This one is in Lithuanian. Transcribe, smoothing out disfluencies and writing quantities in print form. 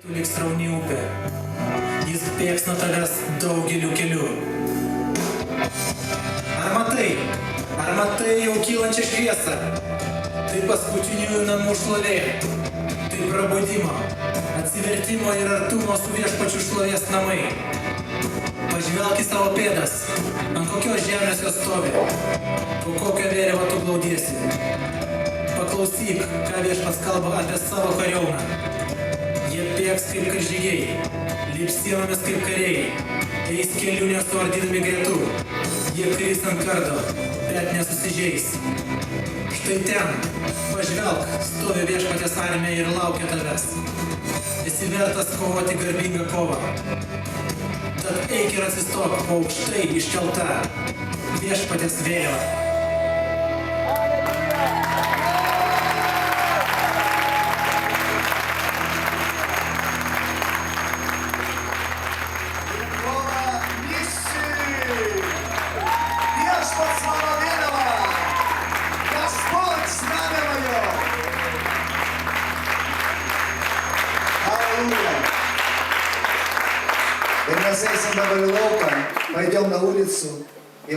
Lyg srauni upė, jis bėgs nuo tavęs daugeliu kelių. Ar matai jau kylančią šviesą? Tai paskutiniųjų namų šlovė, tai prabudimo, atsivertimo ir artumo su viešpačiu šlovės namai. Pažvelk į savo pėdas, ant kokios žemės jos stovi, po kokią vėliavą tu glaudiesi. Paklausyk, ką viešpats kalba apie savo kariauną. Jie bėgs kaip karžygiai, lips sienomis kaip kariai, eis kelių nesuardydami gretų. Jie kris ant kardo, bet nesusižeis. Štai ten, pažvelk, stovi viešpaties armija ir laukia tavęs. Esi vertas kovoti garbingą kovą. Tad eik ir atsistok po aukštai iškelta viešpaties vėliava. И мы с этим добавили лока, пойдем на улицу